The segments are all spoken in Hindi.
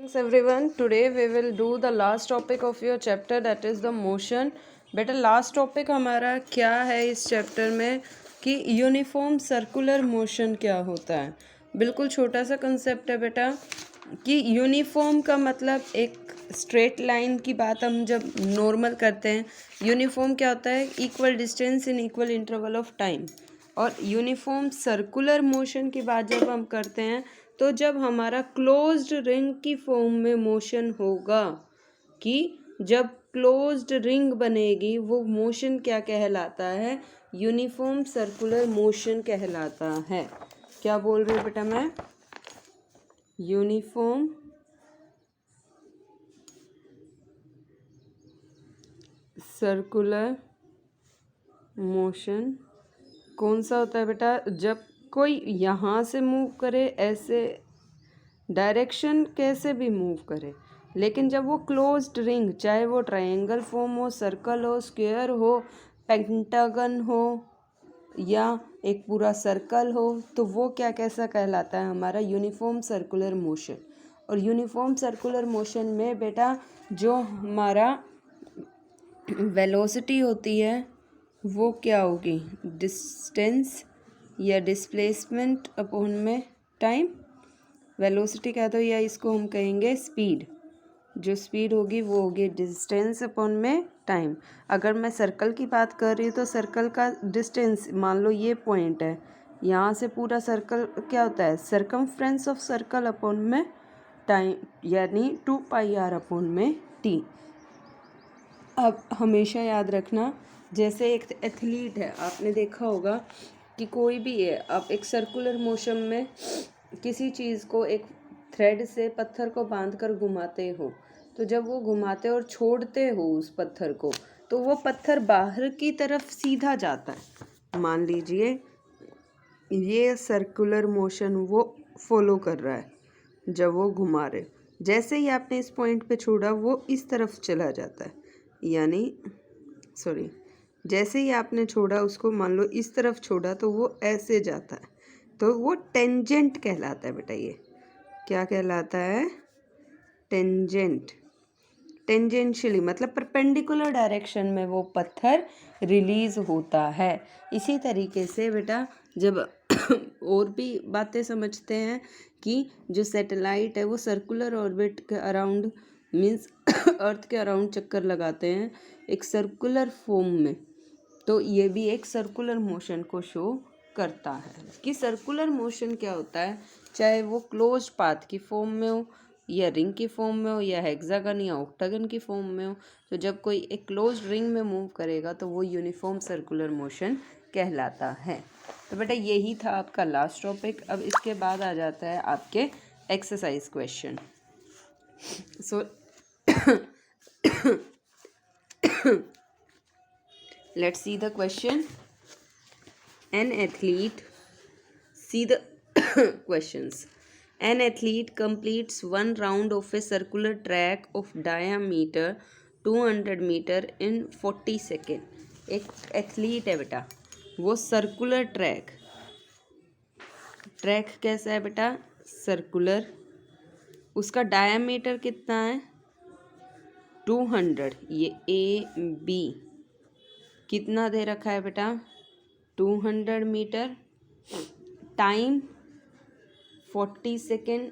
Thanks everyone. Today we will do the last topic of your chapter, that is the motion. बेटा लास्ट टॉपिक हमारा क्या है इस चैप्टर में कि यूनिफॉर्म सर्कुलर मोशन क्या होता है। बिल्कुल छोटा सा कंसेप्ट है बेटा कि यूनिफॉर्म का मतलब एक स्ट्रेट लाइन की बात हम जब नॉर्मल करते हैं, यूनिफॉर्म क्या होता है, equal distance in equal interval of time. और यूनिफॉर्म सर्कुलर मोशन की बात जब हम करते हैं तो जब हमारा क्लोज्ड रिंग की फॉर्म में मोशन होगा, कि जब क्लोज्ड रिंग बनेगी वो मोशन क्या कहलाता है, यूनिफॉर्म सर्कुलर मोशन कहलाता है। क्या बोल रही हूँ बेटा मैं, यूनिफॉर्म सर्कुलर मोशन कौन सा होता है बेटा, जब कोई यहाँ से मूव करे, ऐसे डायरेक्शन कैसे भी मूव करे, लेकिन जब वो क्लोज्ड रिंग, चाहे वो ट्रायंगल फॉर्म हो, सर्कल हो, स्क्वायर हो, पेंटागन हो या एक पूरा सर्कल हो, तो वो क्या कैसा कहलाता है, हमारा यूनिफॉर्म सर्कुलर मोशन। और यूनिफॉर्म सर्कुलर मोशन में बेटा जो हमारा वेलोसिटी होती है वो क्या होगी, डिस्टेंस या डिस्प्लेसमेंट अपॉन में टाइम। वेलोसिटी कह दो या इसको हम कहेंगे स्पीड, जो स्पीड होगी वो होगी डिस्टेंस अपॉन में टाइम। अगर मैं सर्कल की बात कर रही हूँ तो सर्कल का डिस्टेंस, मान लो ये पॉइंट है, यहाँ से पूरा सर्कल क्या होता है, सरकमफ्रेंस ऑफ सर्कल अपॉन में टाइम, यानी 2πr अपॉन में t। अब हमेशा याद रखना, जैसे एक एथलीट है, आपने देखा होगा कि कोई भी है, आप एक सर्कुलर मोशन में किसी चीज़ को एक थ्रेड से पत्थर को बांधकर घुमाते हो, तो जब वो घुमाते और छोड़ते हो उस पत्थर को, तो वो पत्थर बाहर की तरफ सीधा जाता है। मान लीजिए ये सर्कुलर मोशन वो फॉलो कर रहा है, जब वो घुमा रहे, जैसे ही आपने इस पॉइंट पे छोड़ा वो इस तरफ चला जाता है, यानी सॉरी, जैसे ही आपने छोड़ा उसको, मान लो इस तरफ छोड़ा तो वो ऐसे जाता है, तो वो टेंजेंट कहलाता है बेटा। ये क्या कहलाता है, टेंजेंट। टेंजेंशियली मतलब परपेंडिकुलर डायरेक्शन में वो पत्थर रिलीज होता है। इसी तरीके से बेटा जब और भी बातें समझते हैं कि जो सैटेलाइट है वो सर्कुलर ऑर्बिट के अराउंड, मीन्स अर्थ के अराउंड चक्कर लगाते हैं एक सर्कुलर फॉर्म में, तो ये भी एक सर्कुलर मोशन को शो करता है कि सर्कुलर मोशन क्या होता है, चाहे वो क्लोज्ड पाथ की फॉर्म में हो या रिंग की फॉर्म में हो या हेक्सागन या ऑक्टागन की फॉर्म में हो। तो जब कोई एक क्लोज्ड रिंग में मूव करेगा तो वो यूनिफॉर्म सर्कुलर मोशन कहलाता है। तो बेटा यही था आपका लास्ट टॉपिक। अब इसके बाद आ जाता है आपके exercise question. So let's see the question. An athlete, see the questions. An athlete completes one round of a circular track of diameter 200 meter in 40 second. एक एथलीट है बेटा, वो सर्कुलर ट्रैक कैसा है बेटा, सर्कुलर, उसका डायामीटर कितना है 200, ये ए बी कितना दे रखा है बेटा 200 meter, time 40 second,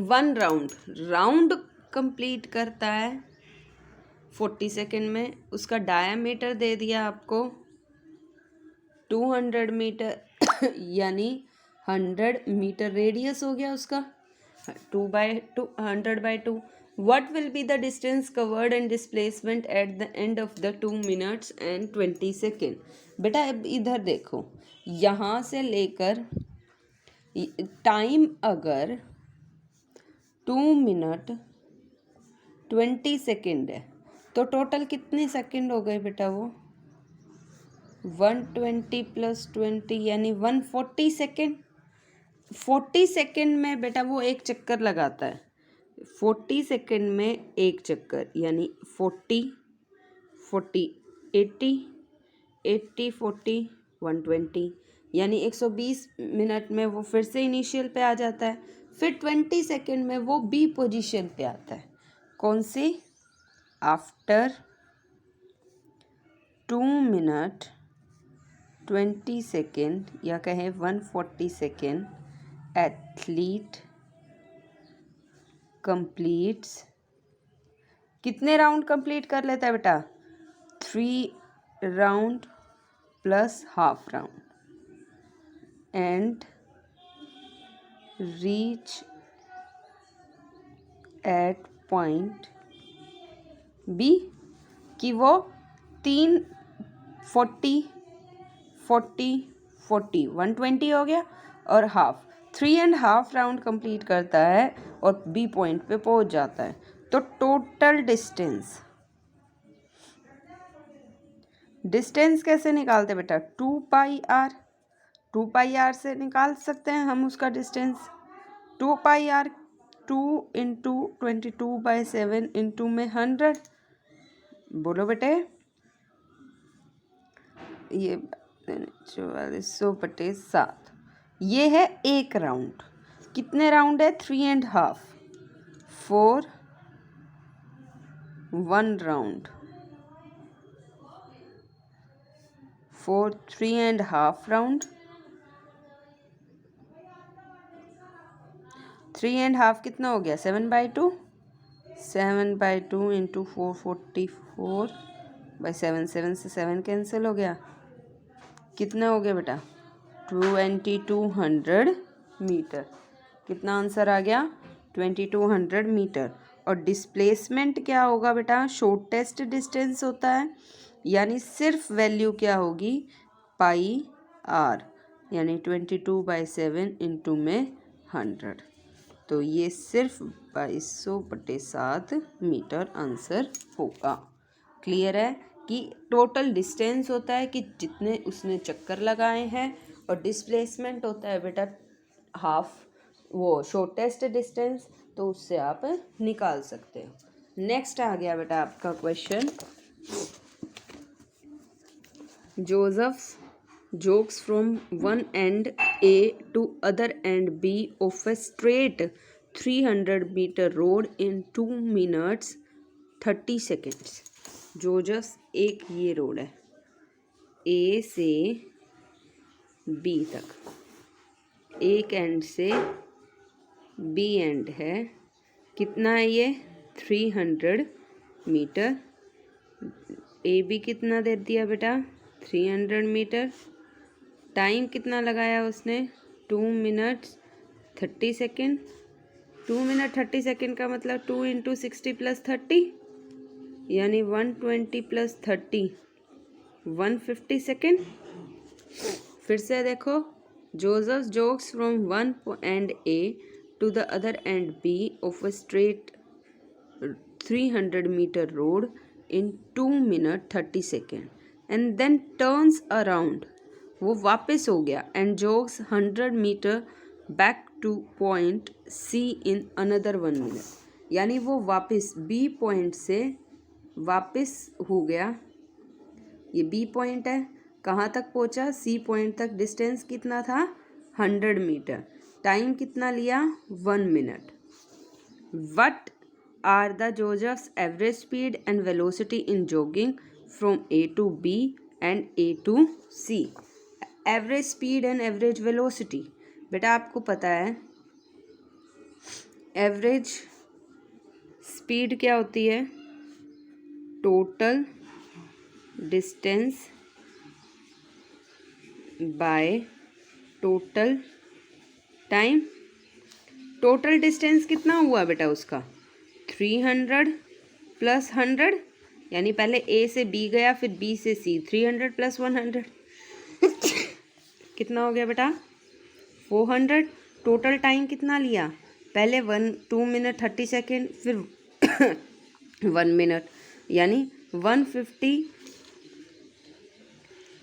one round complete करता है 40 सेकेंड में, उसका डायामीटर दे दिया आपको 200 मीटर यानी 100 मीटर रेडियस हो गया उसका, 2/2 100/2। What will be the distance covered and displacement at the end of the 2 minutes and 20 second. बेटा अब इधर देखो, यहाँ से लेकर टाइम अगर 2 मिनट 20 सेकेंड है तो टोटल कितने सेकेंड हो गए बेटा, वो 120 + 20 यानी 140 सेकेंड। 40 सेकेंड में बेटा वो एक चक्कर लगाता है, 40 सेकेंड में एक चक्कर, यानी 40 40 80 80 40 120, यानी 120 मिनट में वो फिर से इनिशियल पे आ जाता है, फिर 20 सेकेंड में वो बी पोजीशन पे आता है। कौन सी? आफ्टर 2 मिनट 20 सेकेंड या कहें 140 सेकेंड एथलीट कंप्लीट्स, कितने राउंड कंप्लीट कर लेता है बेटा? 3 round plus half round and reach at point B, कि वो 120 हो गया और हाफ 3.5 राउंड कंप्लीट करता है और बी पॉइंट पे पहुंच जाता है। तो टोटल डिस्टेंस कैसे निकालते बेटा? 2 पाई आर से निकाल सकते हैं हम उसका distance. 2 pi r 2 into 22/7 into में 100, बोलो बेटे, ये 4400/7, ये है एक राउंड। कितने राउंड है? 3.5, 4 1 राउंड, 4 3.5 राउंड, 3.5 कितना हो गया? 7/2, 7/2 इंटू 444/7, 7 से 7 कैंसिल हो गया। कितना हो गया बेटा? 2200 मीटर। कितना आंसर आ गया? 2200 मीटर। और डिस्प्लेसमेंट क्या होगा बेटा? शॉर्टेस्ट डिस्टेंस होता है, यानी सिर्फ वैल्यू क्या होगी? पाई आर, यानी 22/7 इंटू में 100। तो ये सिर्फ 2200/7 मीटर आंसर होगा। क्लियर है कि टोटल डिस्टेंस होता है कि जितने उसने चक्कर लगाए हैं, और डिस्प्लेसमेंट होता है बेटा हाफ, वो शॉर्टेस्ट डिस्टेंस, तो उससे आप निकाल सकते हो। नेक्स्ट आ गया बेटा आपका question, Joseph's jogs from one end A to other end B of a straight 300-meter road in 2 minutes 30 seconds। Joseph's एक ये रोड है A से B तक, एक एंड से B एंड है। कितना है ये? 300 मीटर। ए बी कितना दे दिया बेटा? 300 मीटर। टाइम कितना लगाया उसने? 2 मिनट 30 सेकेंड। 2 मिनट 30 सेकेंड का मतलब 2 इंटू 60 + 30, यानी 120 + 30 150 सेकेंड। फिर से देखो, Joseph jogs from one end A to the other end B of a straight 300-meter road in 2 minutes 30 seconds and then turns around। वो वापस हो गया and jogs 100 meter back to point C in another 1 minute। यानी वो वापस B पॉइंट से वापस हो गया। ये B पॉइंट है, कहाँ तक पहुँचा? C पॉइंट तक। डिस्टेंस कितना था? 100 मीटर। टाइम कितना लिया? 1 minute. What are the Joseph's average speed and velocity in jogging from A to B and A to C? Average speed and average velocity, बेटा आपको पता है एवरेज स्पीड क्या होती है? Total distance by total time. Total distance कितना हुआ बेटा उसका? 300 + 100, यानी पहले ए से बी गया, फिर बी से सी। 300 + 100 कितना हो गया बेटा? 400। टोटल टाइम कितना लिया? पहले 2 मिनट 30 सेकेंड, फिर 1 मिनट, यानी 150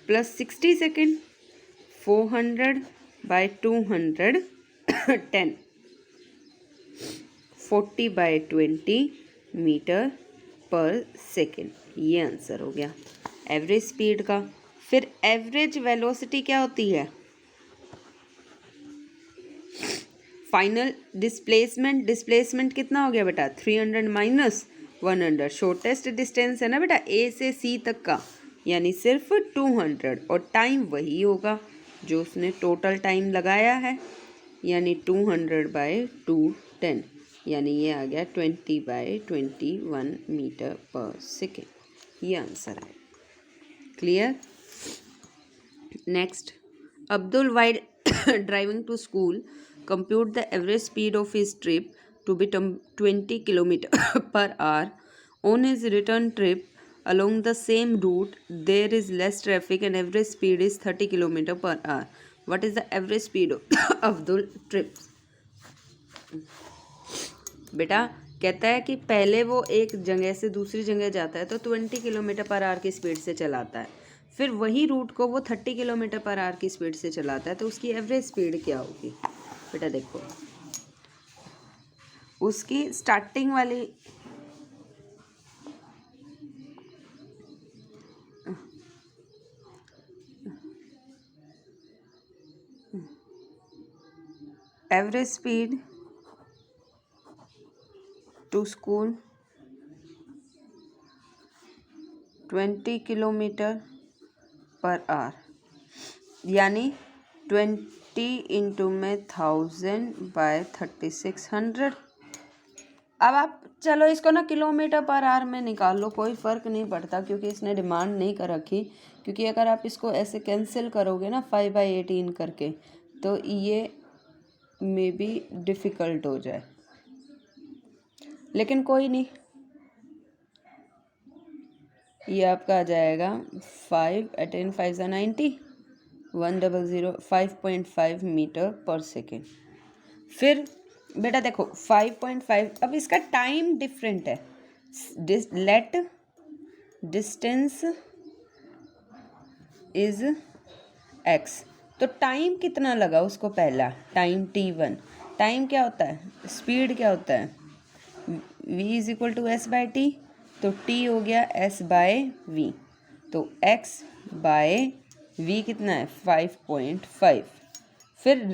+ 60 सेकेंड। 400/200 10, 40/20 मीटर पर सेकेंड। ये आंसर हो गया एवरेज स्पीड का। फिर एवरेज वेलोसिटी क्या होती है? फाइनल डिस्प्लेसमेंट कितना हो गया बेटा 300 माइनस 100। शॉर्टेस्ट डिस्टेंस है ना बेटा ए से सी तक का, यानी सिर्फ 200, और टाइम वही होगा जो उसने टोटल टाइम लगाया है, यानी 200/210, यानी ये आ गया 20/21 मीटर पर सेकेंड। ये आंसर है। Clear. Next, Abdul, while driving to school, compute the average speed of his trip to be 20 km per hour. On his return trip along the same route, there is less traffic and average speed is 30 km per hour. What is the average speed of Abdul trip? बेटा कहता है कि पहले वो एक जगह से दूसरी जगह जाता है तो 20 किलोमीटर पर आवर की स्पीड से चलाता है, फिर वही रूट को वो 30 किलोमीटर पर आवर की स्पीड से चलाता है, तो उसकी एवरेज स्पीड क्या होगी? बेटा देखो, उसकी स्टार्टिंग वाली average speed to school 20 kilometer per hour, यानी 20 इंटू में 1000/3600। अब आप चलो इसको ना किलोमीटर पर आवर में निकाल लो, कोई फ़र्क नहीं पड़ता क्योंकि इसने डिमांड नहीं कर रखी। क्योंकि अगर आप इसको ऐसे कैंसिल करोगे ना 5/18 करके, तो ये मे बी डिफ़िकल्ट हो जाए, लेकिन कोई नहीं, ये आपका आ जाएगा 5 × 5 = 90, 100 5.5 मीटर पर सेकेंड। फिर बेटा देखो 5.5, अब इसका टाइम डिफरेंट है। लेट डिस्टेंस इज x, तो टाइम कितना लगा उसको, पहला टाइम t1। टाइम क्या होता है, स्पीड क्या होता है, v = s/t, तो t हो गया s/v, तो x/v कितना है 5.5। फिर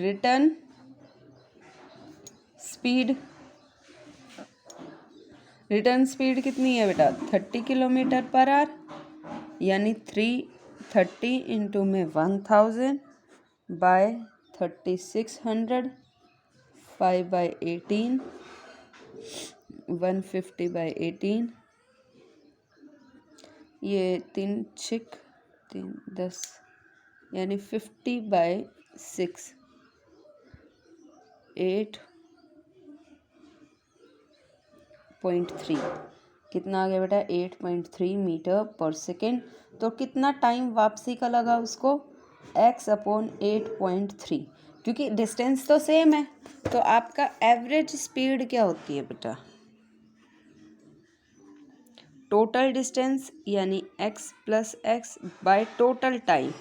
रिटर्न स्पीड कितनी है बेटा 30 किलोमीटर पर आवर, यानी 330 इंटू में 1000/3600, 5/18, 150/18, ये 3 6 3 10, यानी 50/6, 8.3, कितना आ गया बेटा 8.3 मीटर पर सेकेंड। तो कितना टाइम वापसी का लगा उसको, x/8.3, क्योंकि डिस्टेंस तो सेम है, तो आपका एवरेज स्पीड क्या होती है बेटा, टोटल डिस्टेंस यानी x + x by total time.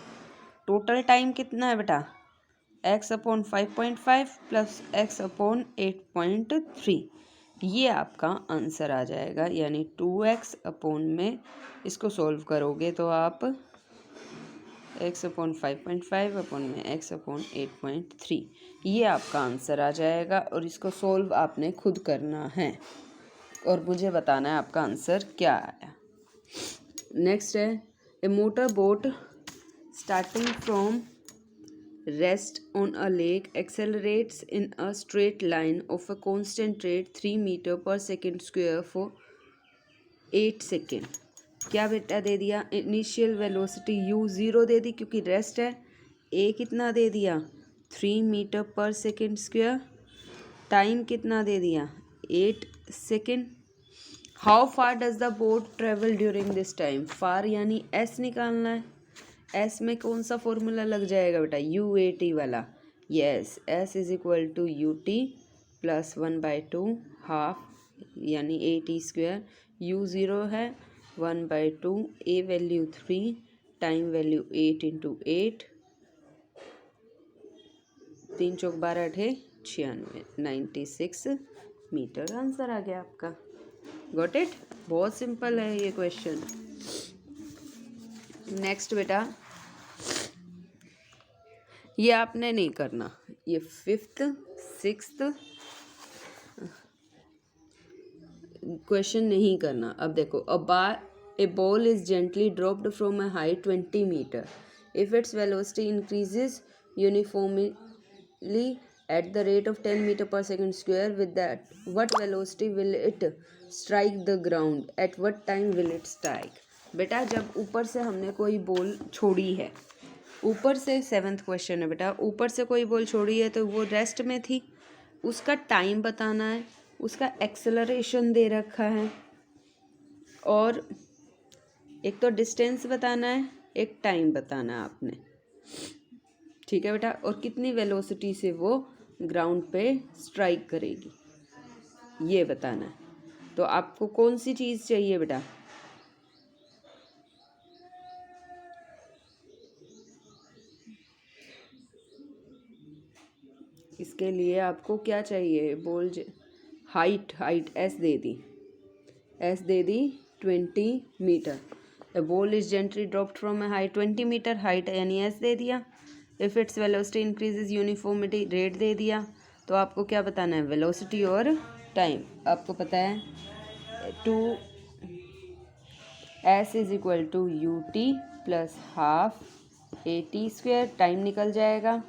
Total time कितना है बेटा x/5.5 + x/8.3, ये आपका आंसर आ जाएगा, यानी 2x में इसको सॉल्व करोगे तो आप x/5.5 में x/8.3, ये आपका आंसर आ जाएगा। और इसको सॉल्व आपने खुद करना है और मुझे बताना है आपका आंसर क्या आया। नेक्स्ट है, a motor boat starting from rest on a lake accelerates in a straight line of a constant rate 3 metre पर सेकेंड स्क्वायर फॉर 8 सेकेंड। क्या बेटा दे दिया, इनिशियल वेलोसिटी u 0 दे दी क्योंकि रेस्ट है, a कितना दे दिया 3 मीटर पर सेकेंड स्क्वायर, टाइम कितना दे दिया 8 second. How far does the boat travel during this time, far यानी s निकालना है, s में कौन सा फॉर्मूला लग जाएगा बेटा UAT वाला, यस s = UT + 1/2 हाफ, यानी AT², u 0 है 1/2, a value 3, time value 8 × 8, 3 × 4 = 12, 8 = 96 metre. Answer आ गया आपका। गॉट इट, बहुत सिंपल है ये क्वेश्चन। नेक्स्ट बेटा, ये आपने नहीं करना, ये 5th सिक्स्थ क्वेश्चन नहीं करना। अब देखो, a ball is gently dropped from a height 20 metre if its velocity increases uniformly at the rate of 10 meter per second square. With that, what velocity will it strike the ground? At what time will it strike? बेटा जब ऊपर से हमने कोई बॉल छोड़ी है, ऊपर से 7th क्वेश्चन है बेटा, ऊपर से कोई बॉल छोड़ी है तो वो रेस्ट में थी, उसका टाइम बताना है, उसका एक्सेलरेशन दे रखा है, और एक तो डिस्टेंस बताना है, एक टाइम बताना है आपने। ठीक है बेटा, और कितनी वेलोसिटी से वो ग्राउंड पे स्ट्राइक करेगी ये बताना है। तो आपको कौन सी चीज़ चाहिए बेटा? इसके लिए आपको क्या चाहिए? बॉल हाइट एस दे दी 20 मीटर। The ball is gently dropped from a height 20 metre, height यानी एस दे दिया। If its velocity increases uniformity rate दे दिया। तो आपको क्या बताना है? वेलोसिटी और टाइम। आपको पता है 2s is equal to u t plus half a t square. Time निकल जाएगा,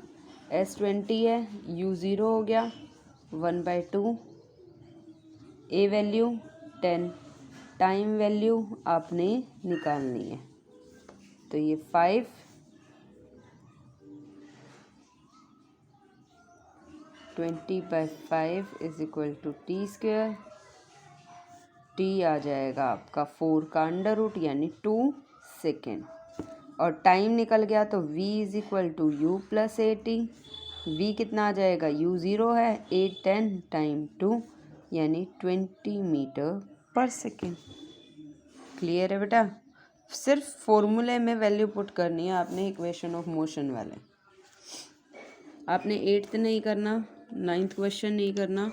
s 20 है, u 0 हो गया, 1/2, a वैल्यू 10, टाइम वैल्यू आपने निकालनी है। तो ये 5 20/5 is equal to t square. T आ जाएगा आपका 4 का अंडर रूट यानी 2 सेकेंड, और टाइम निकल गया तो v is equal to u plus a t. V कितना आ जाएगा? u 0 है, a 10, टाइम 2 यानी 20 मीटर पर सेकेंड। क्लियर है बेटा? सिर्फ फॉर्मूले में वैल्यू पुट करनी है आपने, इक्वेशन ऑफ मोशन वाले। आपने 8th नहीं करना, 9th क्वेश्चन नहीं करना,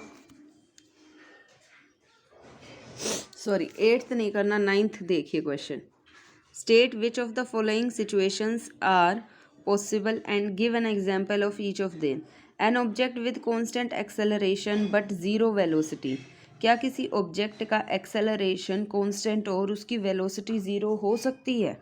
सॉरी 8th नहीं करना, 9th देखिए question. State which of the following situations are possible and give an example of each of them. An object with constant acceleration but zero velocity. क्या किसी ऑब्जेक्ट का एक्सेलरेशन कांस्टेंट और उसकी वेलोसिटी ज़ीरो हो सकती है?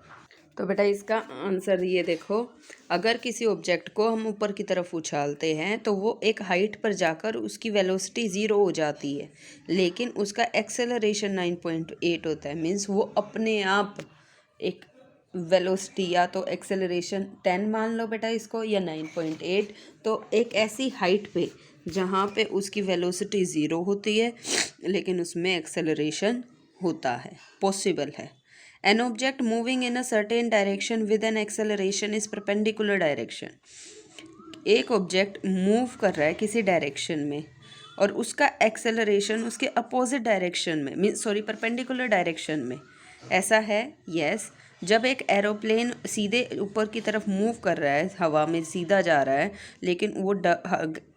तो बेटा इसका आंसर ये देखो, अगर किसी ऑब्जेक्ट को हम ऊपर की तरफ उछालते हैं तो वो एक हाइट पर जाकर उसकी वेलोसिटी ज़ीरो हो जाती है, लेकिन उसका एक्सेलरेशन 9.8 होता है। मीन्स वो अपने आप एक वेलोसिटी या तो एक्सेलरेशन 10 मान लो बेटा इसको, या 9.8, तो एक ऐसी हाइट पे जहाँ पे उसकी वेलोसिटी ज़ीरो होती है लेकिन उसमें एक्सेलरेशन होता है, पॉसिबल है। An object moving in a certain direction with an acceleration is perpendicular direction. एक ऑब्जेक्ट मूव कर रहा है किसी डायरेक्शन में और उसका एक्सेलरेशन उसके अपोजिट डायरेक्शन में, मीन सॉरी परपेंडिकुलर डायरेक्शन में ऐसा है। यस, जब एक एरोप्लेन सीधे ऊपर की तरफ मूव कर रहा है, हवा में सीधा जा रहा है, लेकिन वो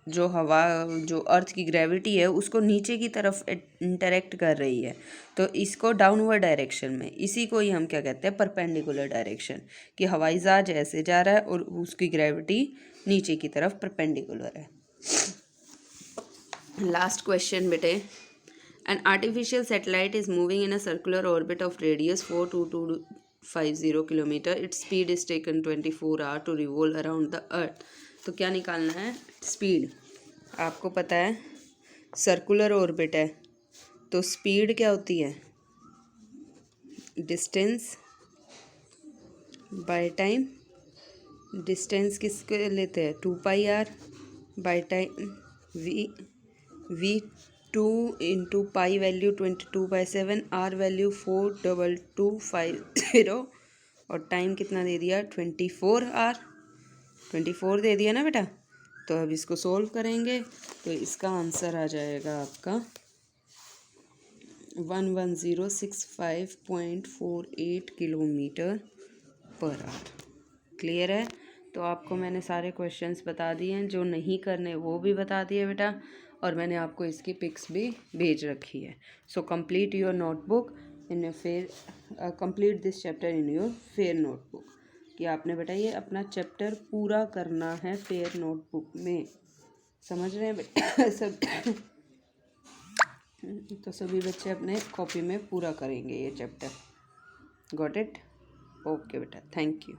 जो हवा जो अर्थ की ग्रेविटी है उसको नीचे की तरफ इंटरेक्ट कर रही है, तो इसको डाउनवर्ड डायरेक्शन में, इसी को ही हम क्या कहते हैं? Perpendicular direction. कि हवाई जहाज ऐसे जा रहा है और उसकी ग्रेविटी नीचे की तरफ परपेंडिकुलर है। लास्ट क्वेश्चन बेटे, an artificial satellite is moving in a circular orbit of radius 42250 kilometer. Its speed is taken 24 hour to revolve around the earth. तो क्या निकालना है? स्पीड। आपको पता है सर्कुलर ऑर्बिट है तो स्पीड क्या होती है? Distance by time. डिस्टेंस किसके लेते हैं? 2πr by time v 2 into pi value 22/7, r value 42250, और टाइम कितना दे दिया? 24 आवर, 24 दे दिया ना बेटा। तो अब इसको सोल्व करेंगे तो इसका आंसर आ जाएगा आपका 11065.48 किलोमीटर पर आवर। क्लियर है? तो आपको मैंने सारे क्वेश्चंस बता दिए हैं, जो नहीं करने वो भी बता दिए बेटा, और मैंने आपको इसकी पिक्स भी भेज रखी है। So complete your notebook in complete this chapter in your fair notebook. कि आपने बेटा ये अपना चैप्टर पूरा करना है फेयर नोटबुक में। समझ रहे हैं बेटा सब? तो सभी बच्चे अपने कॉपी में पूरा करेंगे ये चैप्टर। Got it? ओके बेटा, थैंक यू।